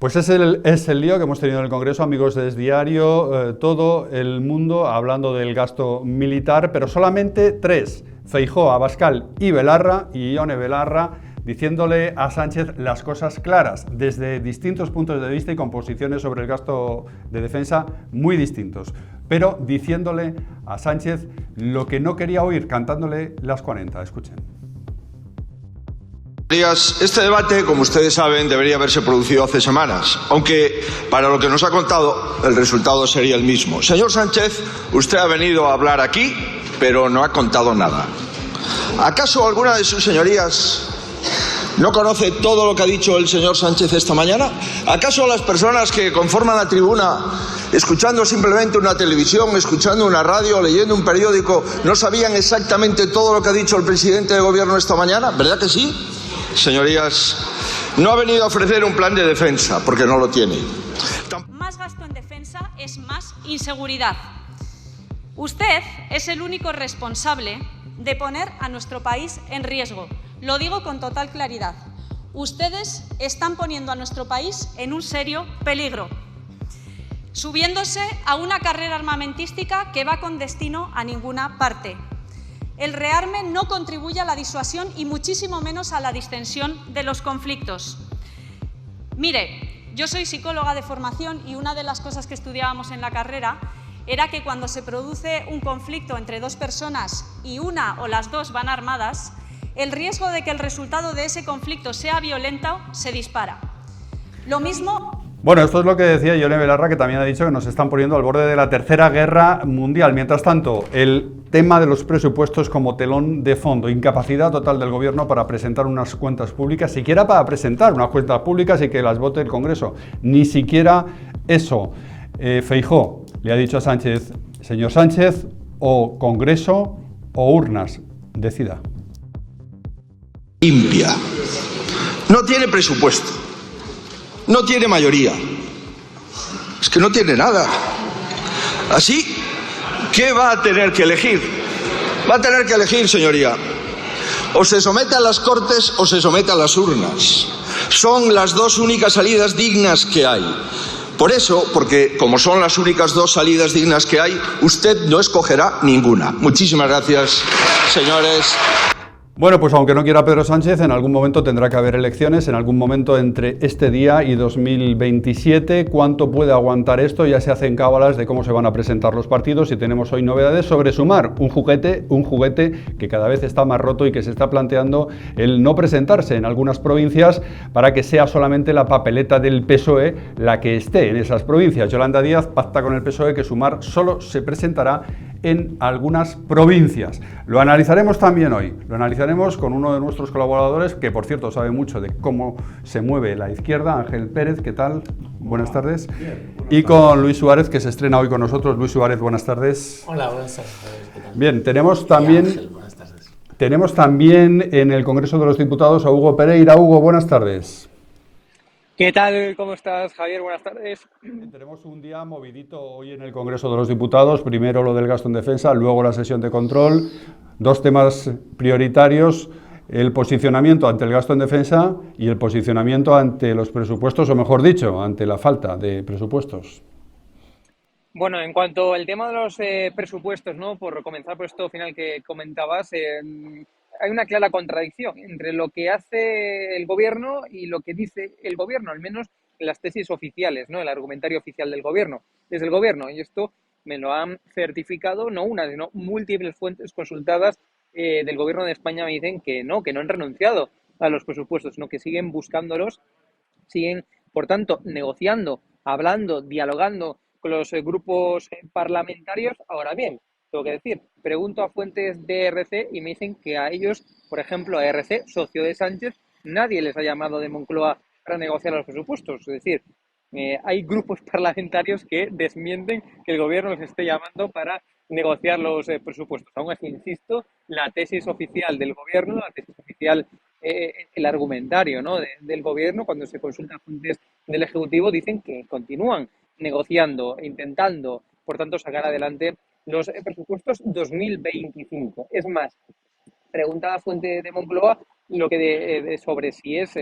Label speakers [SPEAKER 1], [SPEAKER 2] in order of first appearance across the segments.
[SPEAKER 1] Pues es el lío que hemos tenido en el Congreso, amigos de Es Diario, todo el mundo hablando del gasto militar, pero solamente tres: Feijóo, Abascal y Belarra, y Ione Belarra, diciéndole a Sánchez las cosas claras, desde distintos puntos de vista y con posiciones sobre el gasto de defensa muy distintos, pero diciéndole a Sánchez lo que no quería oír, cantándole las 40. Escuchen.
[SPEAKER 2] Este debate, como ustedes saben, debería haberse producido hace semanas, aunque para lo que nos ha contado el resultado sería el mismo. Señor Sánchez, usted ha venido a hablar aquí, pero no ha contado nada. ¿Acaso alguna de sus señorías no conoce todo lo que ha dicho el señor Sánchez esta mañana? ¿Acaso las personas que conforman la tribuna, escuchando simplemente una televisión, escuchando una radio, leyendo un periódico, no sabían exactamente todo lo que ha dicho el presidente de gobierno esta mañana? ¿Verdad que sí? Señorías, no ha venido a ofrecer un plan de defensa, porque no lo tiene.
[SPEAKER 3] Más gasto en defensa es más inseguridad. Usted es el único responsable de poner a nuestro país en riesgo. Lo digo con total claridad. Ustedes están poniendo a nuestro país en un serio peligro, subiéndose a una carrera armamentística que va con destino a ninguna parte. El rearme no contribuye a la disuasión y muchísimo menos a la distensión de los conflictos. Mire, yo soy psicóloga de formación y una de las cosas que estudiábamos en la carrera era que cuando se produce un conflicto entre dos personas y una o las dos van armadas, el riesgo de que el resultado de ese conflicto sea violento se dispara. Lo mismo...
[SPEAKER 1] Bueno, esto es lo que decía Ione Belarra, que también ha dicho que nos están poniendo al borde de la Tercera Guerra Mundial. Mientras tanto, el tema de los presupuestos como telón de fondo, incapacidad total del gobierno para presentar unas cuentas públicas, siquiera para presentar unas cuentas públicas y que las vote el Congreso. Ni siquiera eso. Feijóo le ha dicho a Sánchez: señor Sánchez, o Congreso o urnas, decida.
[SPEAKER 2] Limpia. No tiene presupuesto. No tiene mayoría. Es que no tiene nada. Así, ¿qué va a tener que elegir? Va a tener que elegir, señoría. O se somete a las Cortes o se somete a las urnas. Son las dos únicas salidas dignas que hay. Por eso, porque como son las únicas dos salidas dignas que hay, usted no escogerá ninguna. Muchísimas gracias, señores.
[SPEAKER 1] Bueno, pues aunque no quiera Pedro Sánchez, en algún momento tendrá que haber elecciones, en algún momento entre este día y 2027. ¿Cuánto puede aguantar esto? Ya se hacen cábalas de cómo se van a presentar los partidos y tenemos hoy novedades sobre Sumar, un juguete que cada vez está más roto y que se está planteando el no presentarse en algunas provincias para que sea solamente la papeleta del PSOE la que esté en esas provincias. Yolanda Díaz pacta con el PSOE que Sumar solo se presentará en algunas provincias. Lo analizaremos también hoy, lo analizaremos con uno de nuestros colaboradores, que por cierto sabe mucho de cómo se mueve la izquierda, Ángel Pérez. ¿Qué tal? Buenas tardes. Y con Luis Suárez, que se estrena hoy con nosotros. Luis Suárez, buenas tardes.
[SPEAKER 4] Hola, buenas tardes. ¿Qué tal?
[SPEAKER 1] Bien, tenemos también,
[SPEAKER 4] Ángel, buenas tardes.
[SPEAKER 1] Tenemos también en el Congreso de los Diputados a Hugo Pereira. Hugo, buenas tardes.
[SPEAKER 5] ¿Qué tal? ¿Cómo estás, Javier? Buenas tardes.
[SPEAKER 1] Tenemos un día movidito hoy en el Congreso de los Diputados. Primero lo del gasto en defensa, luego la sesión de control. Dos temas prioritarios: el posicionamiento ante el gasto en defensa y el posicionamiento ante los presupuestos, o mejor dicho, ante la falta de presupuestos.
[SPEAKER 5] Bueno, en cuanto al tema de los presupuestos, ¿no? Por comenzar por esto final que comentabas, hay una clara contradicción entre lo que hace el gobierno y lo que dice el gobierno, al menos en las tesis oficiales, ¿no? El argumentario oficial del gobierno. Desde el gobierno, y esto me lo han certificado no una, sino múltiples fuentes consultadas del gobierno de España, me dicen que no han renunciado a los presupuestos, sino que siguen buscándolos, siguen, por tanto, negociando, hablando, dialogando con los grupos parlamentarios. Ahora bien, tengo que decir, pregunto a fuentes de ERC y me dicen que a ellos, por ejemplo, a ERC, socio de Sánchez, nadie les ha llamado de Moncloa para negociar los presupuestos. Es decir, hay grupos parlamentarios que desmienten que el gobierno les esté llamando para negociar los presupuestos. Aún así, insisto, la tesis oficial del gobierno, la tesis oficial, el argumentario, ¿no? del gobierno, cuando se consulta a fuentes del Ejecutivo, dicen que continúan negociando, intentando, por tanto, sacar adelante los presupuestos 2025. Es más, preguntaba fuente de Moncloa lo que sobre si es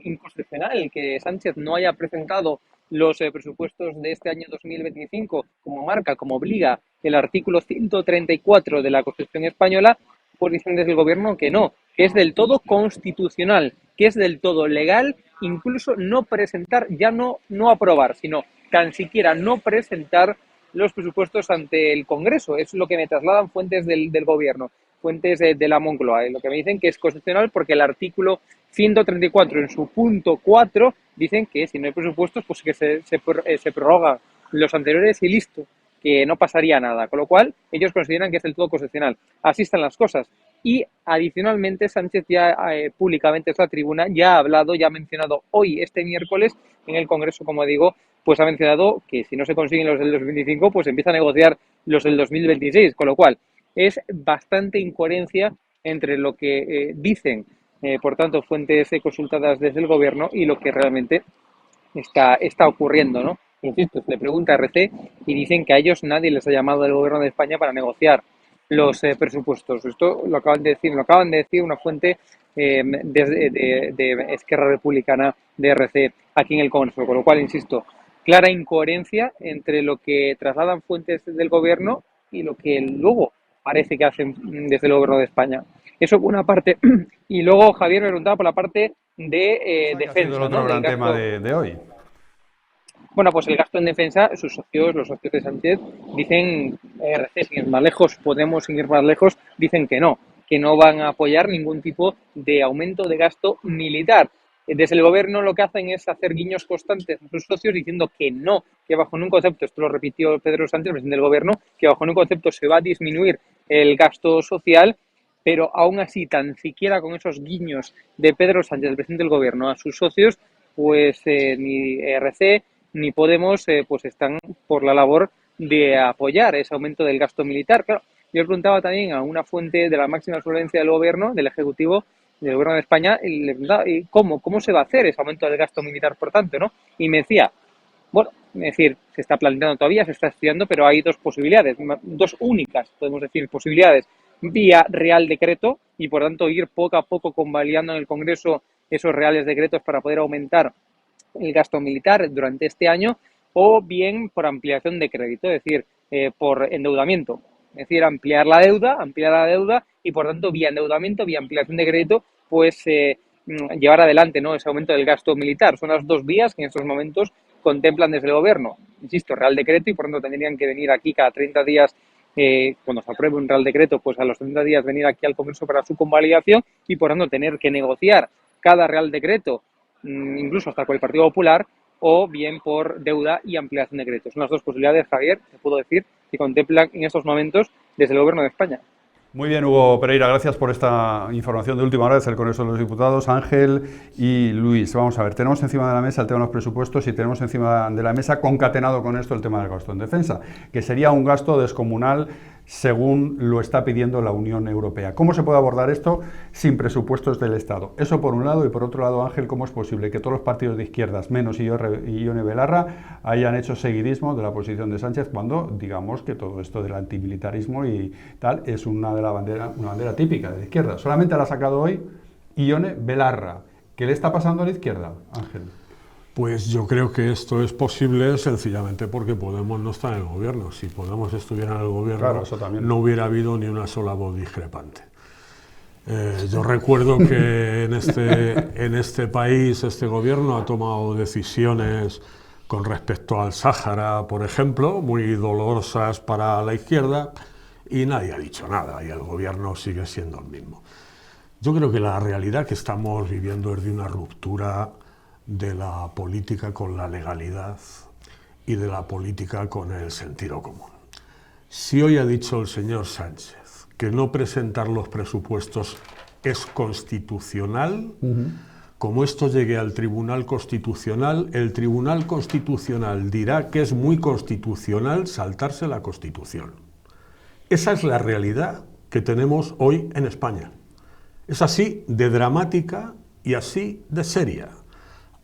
[SPEAKER 5] inconstitucional que Sánchez no haya presentado los presupuestos de este año 2025 como marca, como obliga el artículo 134 de la Constitución española, pues dicen desde el gobierno que no, que es del todo constitucional, que es del todo legal, incluso no presentar, ya no aprobar, sino tan siquiera no presentar los presupuestos ante el Congreso. Es lo que me trasladan fuentes del gobierno, fuentes de la Moncloa, lo que me dicen que es constitucional porque el artículo 134 en su punto 4 dicen que si no hay presupuestos, pues que se prorrogan los anteriores y listo, que no pasaría nada, con lo cual ellos consideran que es del todo constitucional. Así están las cosas. Y adicionalmente Sánchez ya públicamente en esta tribuna ya ha hablado, ya ha mencionado hoy, este miércoles, en el Congreso, como digo, pues ha mencionado que si no se consiguen los del 2025, pues empieza a negociar los del 2026, con lo cual es bastante incoherencia entre lo que dicen, por tanto, fuentes consultadas desde el gobierno y lo que realmente está ocurriendo, ¿no? Insisto, se le pregunta a RC y dicen que a ellos nadie les ha llamado del gobierno de España para negociar los presupuestos. Esto lo acaban de decir una fuente de Esquerra Republicana de RC aquí en el Congreso, con lo cual, insisto, clara incoherencia entre lo que trasladan fuentes del gobierno y lo que luego parece que hacen desde el gobierno de España. Eso por una parte. Y luego Javier me preguntaba por la parte de defensa.
[SPEAKER 1] Ha sido el otro gran tema de hoy.
[SPEAKER 5] Bueno, pues el gasto en defensa, sus socios, los socios de Sánchez, dicen, RC, sin ir más lejos, Podemos, sin ir más lejos, dicen que no van a apoyar ningún tipo de aumento de gasto militar. Desde el gobierno lo que hacen es hacer guiños constantes a sus socios diciendo que no, que bajo ningún concepto, esto lo repitió Pedro Sánchez, presidente del gobierno, que bajo ningún concepto se va a disminuir el gasto social, pero aún así, tan siquiera con esos guiños de Pedro Sánchez, el presidente del gobierno, a sus socios, pues ni RC ni Podemos pues están por la labor de apoyar ese aumento del gasto militar. Claro, yo le preguntaba también a una fuente de la máxima solvencia del gobierno, del Ejecutivo, del Gobierno de España, y le preguntaba ¿cómo se va a hacer ese aumento del gasto militar, por tanto, ¿no? Y me decía, bueno, es decir, se está planteando todavía, se está estudiando, pero hay dos posibilidades, dos únicas, podemos decir, posibilidades, vía Real Decreto, y por tanto ir poco a poco convalidando en el Congreso esos reales decretos para poder aumentar el gasto militar durante este año, o bien por ampliación de crédito, es decir, por endeudamiento. Es decir, ampliar la deuda y, por tanto, vía endeudamiento, vía ampliación de crédito, pues llevar adelante, ¿no?, ese aumento del gasto militar. Son las dos vías que en estos momentos contemplan desde el gobierno. Insisto, Real Decreto, y por tanto tendrían que venir aquí cada 30 días, cuando se apruebe un Real Decreto, pues a los 30 días venir aquí al Congreso para su convalidación y, por tanto, tener que negociar cada Real Decreto, incluso hasta con el Partido Popular, o bien por deuda y ampliación de créditos. Son las dos posibilidades, Javier, te puedo decir, que contemplan en estos momentos desde el Gobierno de España.
[SPEAKER 1] Muy bien, Hugo Pereira, gracias por esta información de última hora desde el Congreso de los Diputados. Ángel y Luis, vamos a ver, tenemos encima de la mesa el tema de los presupuestos y tenemos encima de la mesa, concatenado con esto, el tema del gasto en defensa, que sería un gasto descomunal según lo está pidiendo la Unión Europea. ¿Cómo se puede abordar esto sin presupuestos del Estado? Eso por un lado, y por otro lado, Ángel, ¿cómo es posible que todos los partidos de izquierdas, menos Ione Belarra, hayan hecho seguidismo de la posición de Sánchez cuando, digamos, que todo esto del antimilitarismo y tal es una bandera típica de la izquierda? Solamente la ha sacado hoy Ione Belarra. ¿Qué le está pasando a la izquierda, Ángel?
[SPEAKER 6] Pues yo creo que esto es posible sencillamente porque Podemos no está en el gobierno. Si Podemos estuviera en el gobierno, claro, no hubiera habido ni una sola voz discrepante. Yo recuerdo que en este país, este gobierno ha tomado decisiones con respecto al Sáhara, por ejemplo, muy dolorosas para la izquierda, y nadie ha dicho nada, y el gobierno sigue siendo el mismo. Yo creo que la realidad que estamos viviendo es de una ruptura de la política con la legalidad y de la política con el sentido común. Si hoy ha dicho el señor Sánchez que no presentar los presupuestos es constitucional, como esto llegue al Tribunal Constitucional, el Tribunal Constitucional dirá que es muy constitucional saltarse la Constitución. Esa es la realidad que tenemos hoy en España. Es así de dramática y así de seria.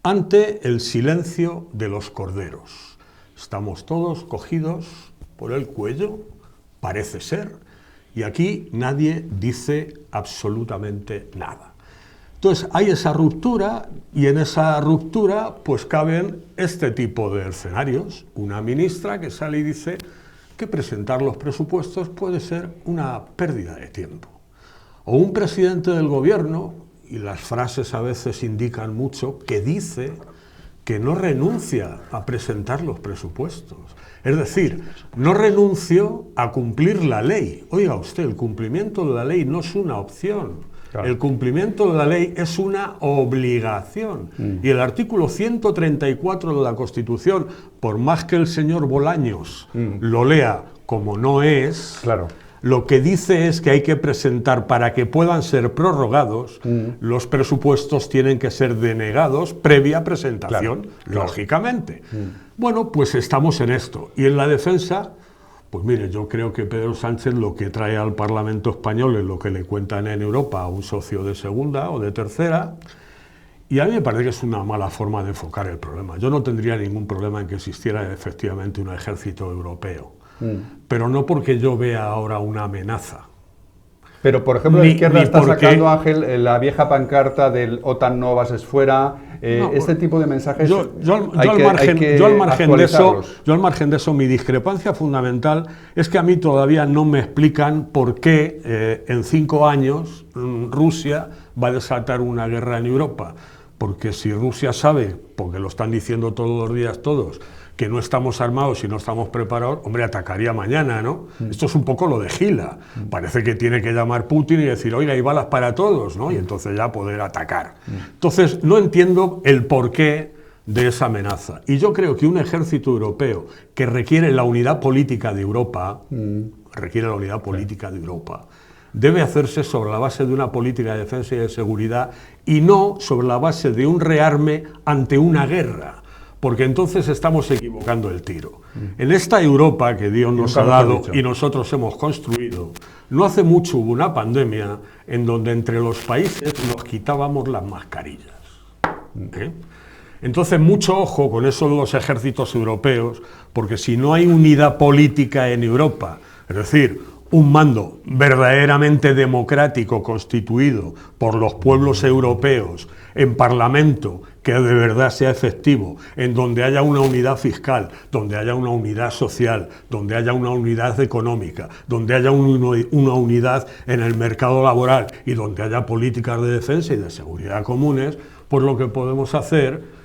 [SPEAKER 6] Ante el silencio de los corderos. Estamos todos cogidos por el cuello, parece ser, y aquí nadie dice absolutamente nada. Entonces hay esa ruptura y en esa ruptura pues caben este tipo de escenarios. Una ministra que sale y dice que presentar los presupuestos puede ser una pérdida de tiempo. O un presidente del gobierno, y las frases a veces indican mucho, que dice que no renuncia a presentar los presupuestos. Es decir, no renuncio a cumplir la ley. Oiga usted, el cumplimiento de la ley no es una opción. Claro. El cumplimiento de la ley es una obligación. Y el artículo 134 de la Constitución, por más que el señor Bolaños lo lea como no es, claro, lo que dice es que hay que presentar, para que puedan ser prorrogados, los presupuestos tienen que ser denegados previa presentación, claro, lógicamente. Bueno, pues estamos en esto. Y en la defensa, pues mire, yo creo que Pedro Sánchez lo que trae al Parlamento español es lo que le cuentan en Europa a un socio de segunda o de tercera, y a mí me parece que es una mala forma de enfocar el problema. Yo no tendría ningún problema en que existiera efectivamente un ejército europeo, pero no porque yo vea ahora una amenaza.
[SPEAKER 1] Pero, por ejemplo, la izquierda está sacando, Ángel, la vieja pancarta del OTAN no bases fuera, este tipo de mensajes.
[SPEAKER 6] Yo al margen de eso, mi discrepancia fundamental es que a mí todavía no me explican por qué en 5 años Rusia va a desatar una guerra en Europa. Porque si Rusia sabe, porque lo están diciendo todos los días todos, que no estamos armados y no estamos preparados, hombre, atacaría mañana, ¿no? Esto es un poco lo de Gila. Parece que tiene que llamar Putin y decir, oiga, hay balas para todos, ¿no? Y entonces ya poder atacar. Entonces, no entiendo el porqué de esa amenaza. Y yo creo que un ejército europeo que requiere la unidad política de Europa, debe hacerse sobre la base de una política de defensa y de seguridad y no sobre la base de un rearme ante una guerra. Porque entonces estamos equivocando el tiro. En esta Europa que Dios nos ha dado y nosotros hemos construido, no hace mucho hubo una pandemia en donde entre los países nos quitábamos las mascarillas. Entonces, mucho ojo con eso de los ejércitos europeos, porque si no hay unidad política en Europa, es decir, un mando verdaderamente democrático constituido por los pueblos europeos, en Parlamento que de verdad sea efectivo, en donde haya una unidad fiscal, donde haya una unidad social, donde haya una unidad económica, donde haya una unidad en el mercado laboral y donde haya políticas de defensa y de seguridad comunes, pues lo que podemos hacer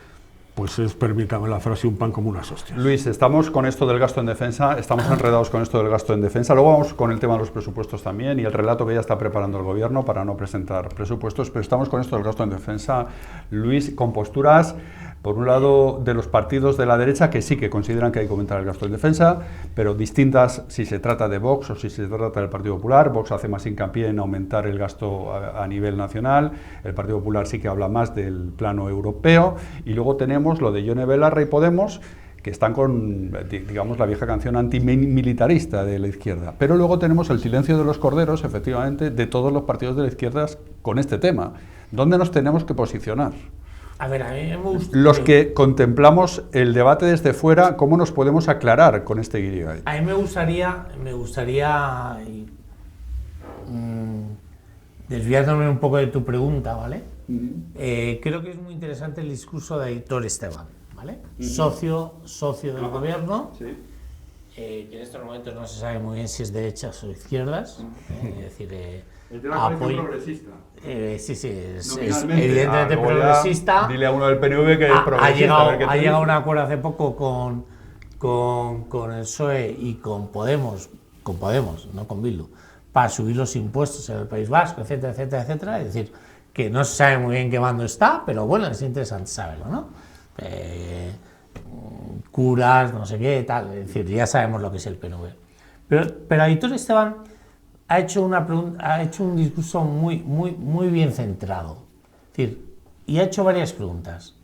[SPEAKER 6] pues es, permítame la frase, un pan como unas hostias.
[SPEAKER 1] Luis, estamos con esto del gasto en defensa, estamos enredados con esto del gasto en defensa, luego vamos con el tema de los presupuestos también y el relato que ya está preparando el gobierno para no presentar presupuestos, pero estamos con esto del gasto en defensa, Luis, con posturas, por un lado, de los partidos de la derecha que sí que consideran que hay que aumentar el gasto en defensa, pero distintas si se trata de Vox o si se trata del Partido Popular. Vox hace más hincapié en aumentar el gasto a nivel nacional, el Partido Popular sí que habla más del plano europeo, y luego tenemos lo de Ione Belarra y Podemos, que están con, digamos, la vieja canción antimilitarista de la izquierda. Pero luego tenemos el silencio de los corderos, efectivamente, de todos los partidos de la izquierda con este tema. ¿Dónde nos tenemos que posicionar?
[SPEAKER 7] A ver, a mí me gusta...
[SPEAKER 1] Los que contemplamos el debate desde fuera, ¿cómo nos podemos aclarar con este guirigay?
[SPEAKER 7] A mí me gustaría desviándome un poco de tu pregunta, ¿vale? Creo que es muy interesante el discurso de Aitor Esteban, ¿vale? Socio del gobierno, que en estos momentos no se sabe muy bien si es derechas o izquierdas, es decir,
[SPEAKER 1] el de la coalición progresista.
[SPEAKER 7] Sí, es evidentemente progresista.
[SPEAKER 1] Dile a uno del PNV que es progresista.
[SPEAKER 7] Ha llegado a un acuerdo hace poco con el PSOE y con Podemos, no con Bildu, para subir los impuestos en el País Vasco, etcétera, etcétera, etcétera. Es decir, que no se sabe muy bien qué bando está, pero bueno, es interesante saberlo, ¿no? Curas, no sé qué, tal, es decir, ya sabemos lo que es el PNV. Pero Aitor Esteban ha hecho un discurso muy bien centrado. Es decir, y ha hecho varias preguntas.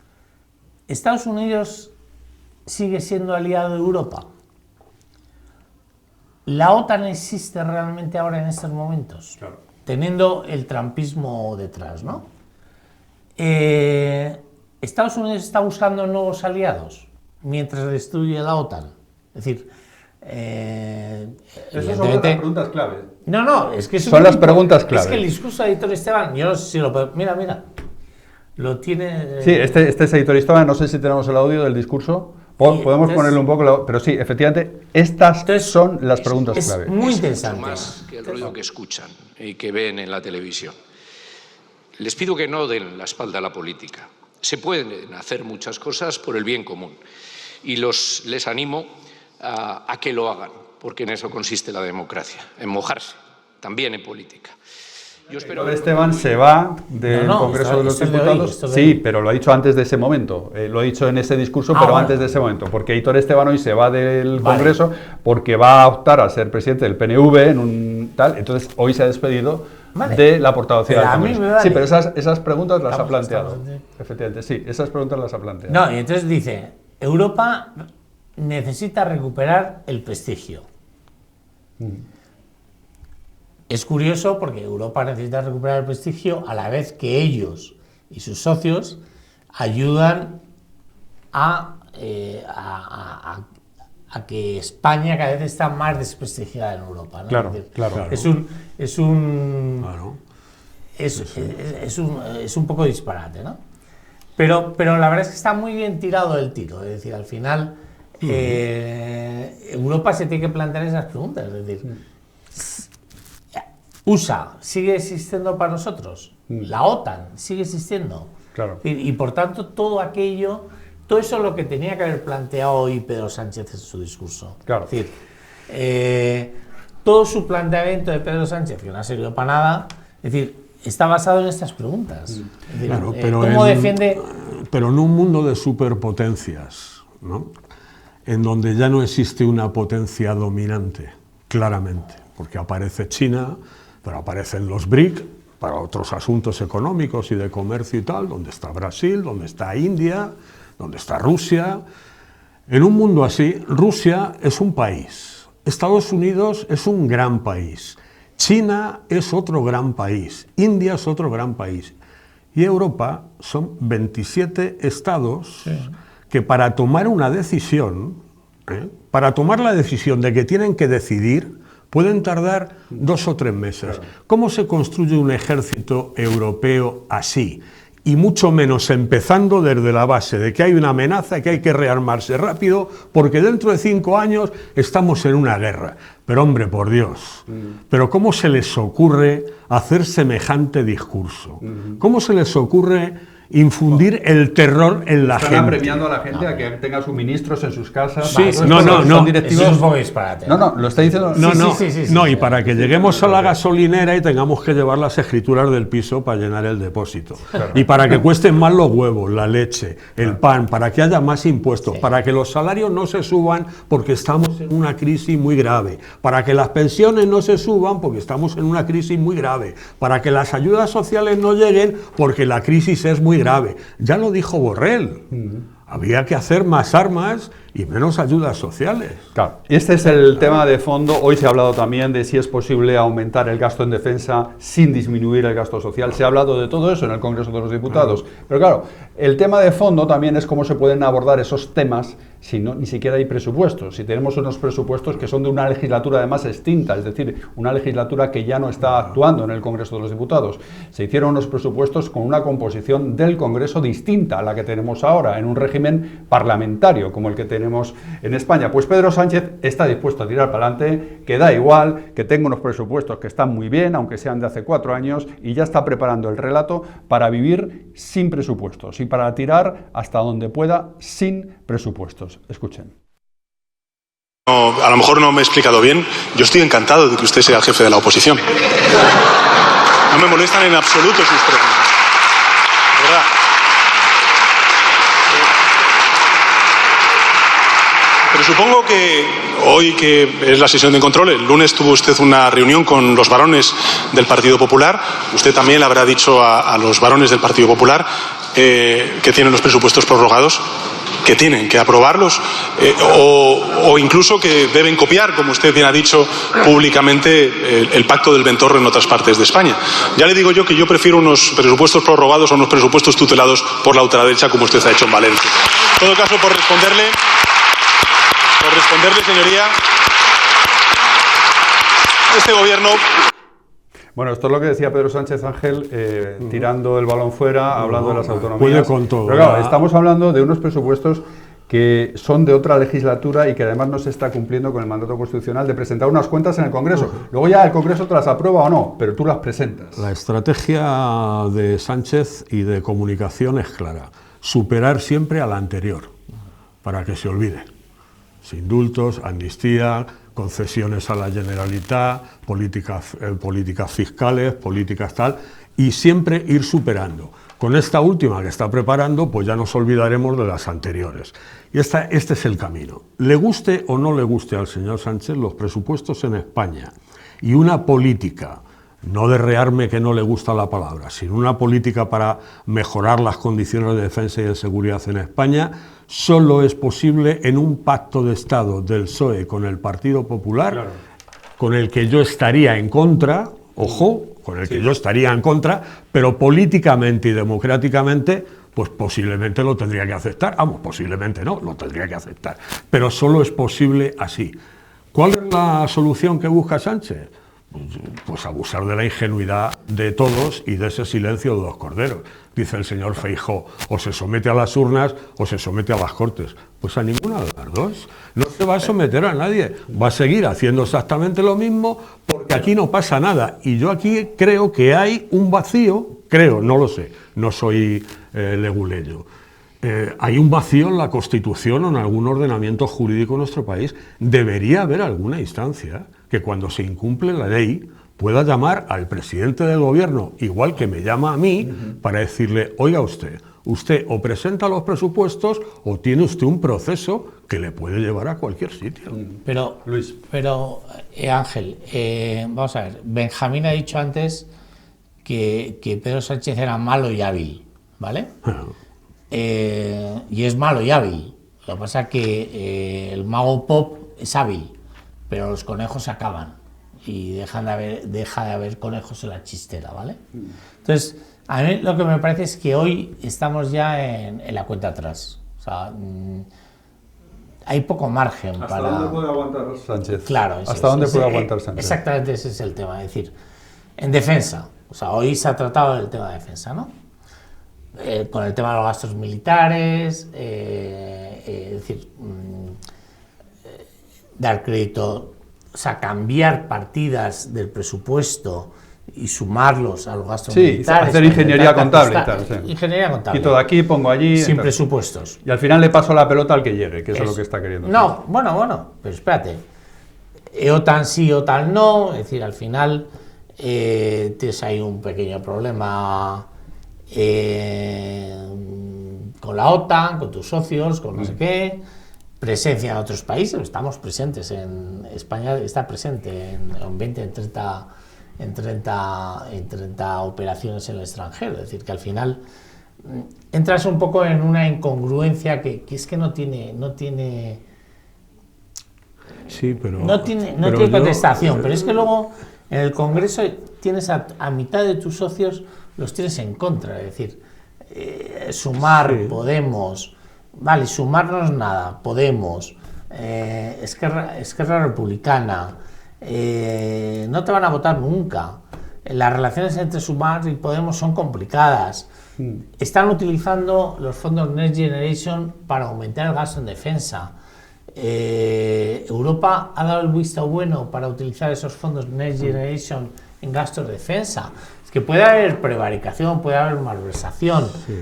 [SPEAKER 7] ¿Estados Unidos sigue siendo aliado de Europa? ¿La OTAN existe realmente ahora en estos momentos? Claro. Teniendo el trumpismo detrás, ¿no? ¿Estados Unidos está buscando nuevos aliados mientras destruye la OTAN? Es decir,
[SPEAKER 1] esas son las preguntas clave.
[SPEAKER 7] No, es que
[SPEAKER 1] son las preguntas clave.
[SPEAKER 7] Es que el discurso de Aitor Esteban, yo no sé si lo puedo... Mira. lo tiene...
[SPEAKER 1] Sí, este es Aitor Esteban, no sé si tenemos el audio del discurso. Podemos ponerle un poco, pero sí, efectivamente, estas son las preguntas clave.
[SPEAKER 7] Es muy interesante.
[SPEAKER 8] Más que el ruido que escuchan y que ven en la televisión. Les pido que no den la espalda a la política. Se pueden hacer muchas cosas por el bien común y les animo a que lo hagan, porque en eso consiste la democracia, en mojarse, también en política. Yo espero que
[SPEAKER 1] Esteban se va del Congreso de los Diputados. Sí, pero lo ha dicho antes de ese momento. Lo ha dicho en ese discurso, pero antes de ese momento. Porque Aitor Esteban hoy se va del Congreso porque va a optar a ser presidente del PNV en un tal. Entonces hoy se ha despedido de la portavocía del Congreso. Sí, pero esas preguntas las ha planteado. Efectivamente, sí, esas preguntas las ha planteado.
[SPEAKER 7] No, y entonces dice, Europa necesita recuperar el prestigio. Es curioso porque Europa necesita recuperar el prestigio a la vez que ellos y sus socios ayudan a que España cada vez está más desprestigiada en Europa, ¿no?
[SPEAKER 1] Claro,
[SPEAKER 7] es decir,
[SPEAKER 1] claro.
[SPEAKER 7] Es un poco disparate, ¿no? Pero la verdad es que está muy bien tirado el tiro. Es decir, al final Europa se tiene que plantear esas preguntas. Es decir, USA sigue existiendo para nosotros, la OTAN sigue existiendo,
[SPEAKER 1] claro.
[SPEAKER 7] Y por tanto todo eso es lo que tenía que haber planteado hoy Pedro Sánchez en su discurso.
[SPEAKER 1] Claro.
[SPEAKER 7] Es decir, todo su planteamiento de Pedro Sánchez, que no ha servido para nada, es decir, está basado en estas preguntas. Es decir,
[SPEAKER 6] claro, pero en un mundo de superpotencias, ¿no? En donde ya no existe una potencia dominante, claramente, porque aparece China, pero aparecen los BRIC para otros asuntos económicos y de comercio y tal, donde está Brasil, donde está India, donde está Rusia. En un mundo así, Rusia es un país, Estados Unidos es un gran país, China es otro gran país, India es otro gran país, y Europa son 27 estados que para tomar una decisión, para tomar la decisión de que tienen que decidir, pueden tardar 2 o 3 meses. Claro. ¿Cómo se construye un ejército europeo así? Y mucho menos empezando desde la base de que hay una amenaza, que hay que rearmarse rápido, porque dentro de 5 años estamos en una guerra. Pero hombre, por Dios, ¿pero cómo se les ocurre hacer semejante discurso? ¿Cómo se les ocurre infundir el terror en la gente?
[SPEAKER 1] Están apremiando a la gente a que tenga suministros en sus casas.
[SPEAKER 6] Sí,
[SPEAKER 1] eso
[SPEAKER 7] es un poco disparate.
[SPEAKER 1] No, lo está diciendo.
[SPEAKER 6] No, y para que lleguemos a la gasolinera y tengamos que llevar las escrituras del piso para llenar el depósito. Claro. Y para que cuesten más los huevos, la leche, el pan, para que haya más impuestos, para que los salarios no se suban porque estamos en una crisis muy grave, para que las pensiones no se suban porque estamos en una crisis muy grave, para que las ayudas sociales no lleguen porque la crisis es muy grave. Ya lo dijo Borrell. Había que hacer más armas y menos ayudas sociales.
[SPEAKER 1] Claro. Este es el tema de fondo. Hoy se ha hablado también de si es posible aumentar el gasto en defensa sin disminuir el gasto social. Se ha hablado de todo eso en el Congreso de los Diputados. Pero claro, el tema de fondo también es cómo se pueden abordar esos temas si no, ni siquiera hay presupuestos. Si tenemos unos presupuestos que son de una legislatura además extinta, es decir, una legislatura que ya no está actuando en el Congreso de los Diputados. Se hicieron unos presupuestos con una composición del Congreso distinta a la que tenemos ahora, en un régimen parlamentario como el que tenemos en España. Pues Pedro Sánchez está dispuesto a tirar para adelante, que da igual, que tenga unos presupuestos que están muy bien, aunque sean de hace 4 años, y ya está preparando el relato para vivir sin presupuestos y para tirar hasta donde pueda sin presupuestos. Escuchen.
[SPEAKER 9] No, a lo mejor no me he explicado bien. Yo estoy encantado de que usted sea el jefe de la oposición. No me molestan en absoluto sus preguntas. De verdad. Pero supongo que hoy, que es la sesión de control, el lunes tuvo usted una reunión con los varones del Partido Popular. Usted también le habrá dicho a los varones del Partido Popular que tienen los presupuestos prorrogados, que tienen que aprobarlos o incluso que deben copiar, como usted bien ha dicho públicamente, el pacto del Ventorro en otras partes de España. Ya le digo yo que yo prefiero unos presupuestos prorrogados a unos presupuestos tutelados por la ultraderecha, como usted ha hecho en Valencia. En todo caso, por responderle, señoría, este gobierno...
[SPEAKER 1] Bueno, esto es lo que decía Pedro Sánchez Ángel, tirando el balón fuera, hablando de las autonomías.
[SPEAKER 6] Puede con todo.
[SPEAKER 1] Pero claro, estamos hablando de unos presupuestos que son de otra legislatura y que además no se está cumpliendo con el mandato constitucional de presentar unas cuentas en el Congreso. Luego ya el Congreso te las aprueba o no, pero tú las presentas.
[SPEAKER 6] La estrategia de Sánchez y de comunicación es clara. Superar siempre a la anterior, para que se olvide. Indultos, amnistía, concesiones a la Generalitat, políticas fiscales, políticas tal, y siempre ir superando. Con esta última que está preparando, pues ya nos olvidaremos de las anteriores. Y este es el camino. Le guste o no le guste al señor Sánchez, los presupuestos en España y una política, no de rearme que no le gusta la palabra, sino una política para mejorar las condiciones de defensa y de seguridad en España, solo es posible en un pacto de Estado del PSOE con el Partido Popular, claro, con el que yo estaría en contra, ojo, con el que yo estaría en contra, pero políticamente y democráticamente, pues posiblemente lo tendría que aceptar. Vamos, posiblemente no, lo tendría que aceptar. Pero solo es posible así. ¿Cuál es la solución que busca Sánchez? Pues abusar de la ingenuidad de todos y de ese silencio de los corderos. Dice el señor Feijóo, o se somete a las urnas o se somete a las Cortes. Pues a ninguna de las dos. No se va a someter a nadie. Va a seguir haciendo exactamente lo mismo porque aquí no pasa nada. Y yo aquí creo que hay un vacío, creo, no lo sé, no soy leguleyo. Hay un vacío en la Constitución o en algún ordenamiento jurídico en nuestro país. Debería haber alguna instancia que cuando se incumple la ley pueda llamar al presidente del gobierno, igual que me llama a mí, para decirle, oiga usted o presenta los presupuestos o tiene usted un proceso que le puede llevar a cualquier sitio.
[SPEAKER 7] Pero, Luis. Pero Ángel, vamos a ver, Benjamín ha dicho antes que Pedro Sánchez era malo y hábil, ¿vale? Y es malo y hábil. Lo que pasa es que el mago Pop es hábil, pero los conejos se acaban y deja de haber conejos en la chistera, ¿vale? Entonces, a mí lo que me parece es que hoy estamos ya en la cuenta atrás. O sea, hay poco margen para...
[SPEAKER 1] ¿Hasta dónde puede aguantar Sánchez?
[SPEAKER 7] Claro.
[SPEAKER 1] ¿Hasta dónde puede aguantar Sánchez?
[SPEAKER 7] Exactamente ese es el tema. Es decir, en defensa. O sea, hoy se ha tratado del tema de defensa, ¿no? Con el tema de los gastos militares, es decir, dar crédito, o sea, cambiar partidas del presupuesto y sumarlos a los gastos militares.
[SPEAKER 1] Hacer ingeniería contable y tal. Sí.
[SPEAKER 7] Ingeniería contable.
[SPEAKER 1] Quito de aquí, pongo allí.
[SPEAKER 7] Sin presupuestos.
[SPEAKER 1] Y al final le paso la pelota al que llegue, que eso es lo que está queriendo.
[SPEAKER 7] No, bueno, pero espérate. OTAN sí, OTAN no. Es decir, al final tienes ahí un pequeño problema con la OTAN, con tus socios, con no sé qué. Presencia en otros países, estamos presentes en España, está presente en 20, en 30 operaciones en el extranjero. Es decir, que al final entras un poco en una incongruencia que es que no tiene
[SPEAKER 6] sí, pero
[SPEAKER 7] no tiene contestación, pero es que luego en el Congreso tienes a mitad de tus socios los tienes en contra. Es decir, Sumar, sí. Podemos, vale, sumarnos nada, Podemos, Esquerra Republicana, no te van a votar nunca. Las relaciones entre Sumar y Podemos son complicadas. Están utilizando los fondos Next Generation para aumentar el gasto en defensa. Europa ha dado el visto bueno para utilizar esos fondos Next Generation en gastos de defensa. Es que puede haber prevaricación, puede haber malversación. Sí.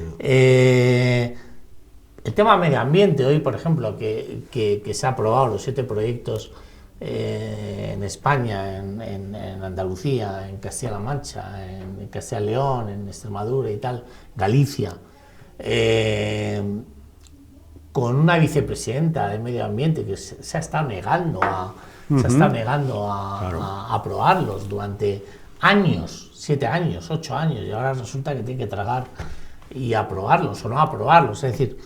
[SPEAKER 7] El tema medio ambiente, hoy por ejemplo, que se ha aprobado los 7 proyectos en España, en Andalucía, en Castilla-La Mancha, en Castilla y León, en Extremadura y tal, Galicia, con una vicepresidenta de medio ambiente que se ha estado negando a aprobarlos durante años, 7 años, 8 años, y ahora resulta que tiene que tragar y aprobarlos o no aprobarlos. Es decir,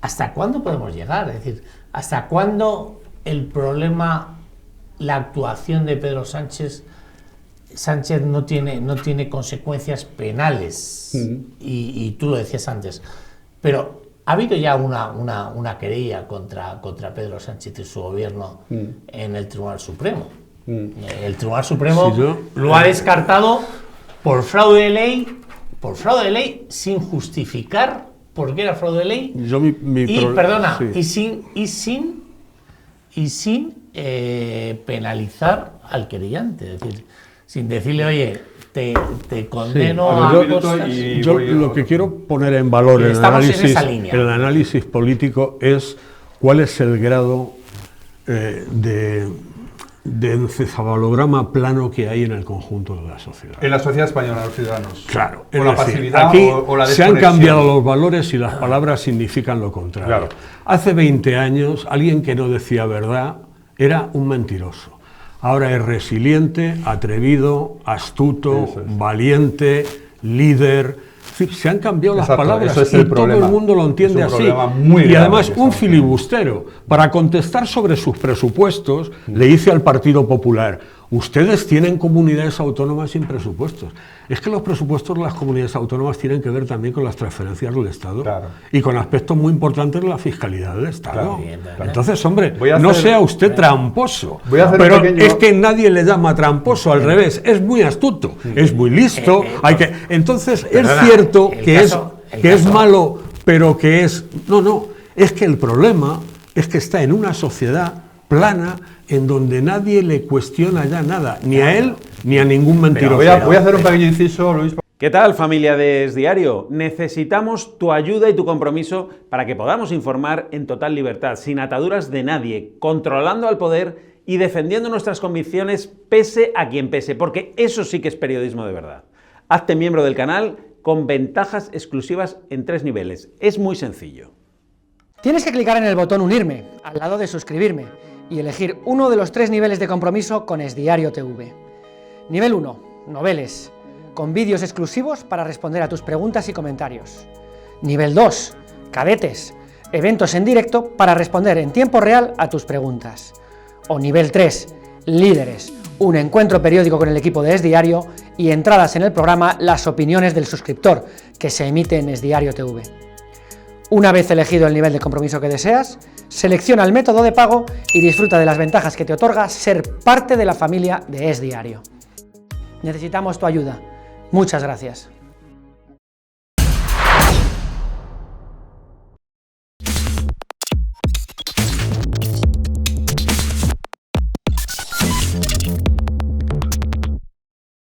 [SPEAKER 7] ¿hasta cuándo podemos llegar? Es decir, ¿hasta cuándo el problema, la actuación de Pedro Sánchez no tiene consecuencias penales? Y tú lo decías antes, pero ha habido ya una querella contra Pedro Sánchez y su gobierno en el Tribunal Supremo. El Tribunal Supremo lo ha descartado por fraude de ley sin justificar por qué era fraude de ley. Y sin penalizar al querellante, es decir, sin decirle, oye, te condeno a cosas.
[SPEAKER 6] Yo lo que quiero poner en valor en el análisis político es cuál es el grado de encefalograma plano que hay en el conjunto de la sociedad.
[SPEAKER 1] En la sociedad española, los ciudadanos.
[SPEAKER 6] Claro.
[SPEAKER 1] O la pasividad
[SPEAKER 6] aquí
[SPEAKER 1] o la desconexión.
[SPEAKER 6] se han cambiado los valores y las palabras significan lo contrario.
[SPEAKER 1] Claro.
[SPEAKER 6] Hace 20 años, alguien que no decía verdad era un mentiroso. Ahora es resiliente, atrevido, astuto, valiente, líder. Se han cambiado las palabras y todo el mundo lo entiende así. Y además un filibustero, para contestar sobre sus presupuestos, le dice al Partido Popular, ustedes tienen comunidades autónomas sin presupuestos. Es que los presupuestos de las comunidades autónomas tienen que ver también con las transferencias del Estado y con aspectos muy importantes de la fiscalidad del Estado. Entonces, hombre, no sea usted tramposo. Pero es que nadie le llama tramposo, al revés, es muy astuto, es muy listo. Entonces, es cierto que es malo, pero que es... No, es que el problema es que está en una sociedad plana en donde nadie le cuestiona ya nada, ni a él ni a ningún mentiroso.
[SPEAKER 1] Voy a hacer un pequeño inciso, Luis.
[SPEAKER 10] ¿Qué tal, familia de Es Diario? Necesitamos tu ayuda y tu compromiso para que podamos informar en total libertad, sin ataduras de nadie, controlando al poder y defendiendo nuestras convicciones pese a quien pese, porque eso sí que es periodismo de verdad. Hazte miembro del canal con ventajas exclusivas en 3 niveles. Es muy sencillo.
[SPEAKER 11] Tienes que clicar en el botón Unirme, al lado de Suscribirme, y elegir uno de los 3 niveles de compromiso con Es Diario TV. Nivel 1, Noveles, con vídeos exclusivos para responder a tus preguntas y comentarios. Nivel 2, Cadetes, eventos en directo para responder en tiempo real a tus preguntas. O nivel 3, Líderes, un encuentro periódico con el equipo de Es Diario y entradas en el programa Las opiniones del suscriptor, que se emite en Es Diario TV. Una vez elegido el nivel de compromiso que deseas, selecciona el método de pago y disfruta de las ventajas que te otorga ser parte de la familia de Es Diario. Necesitamos tu ayuda. Muchas gracias.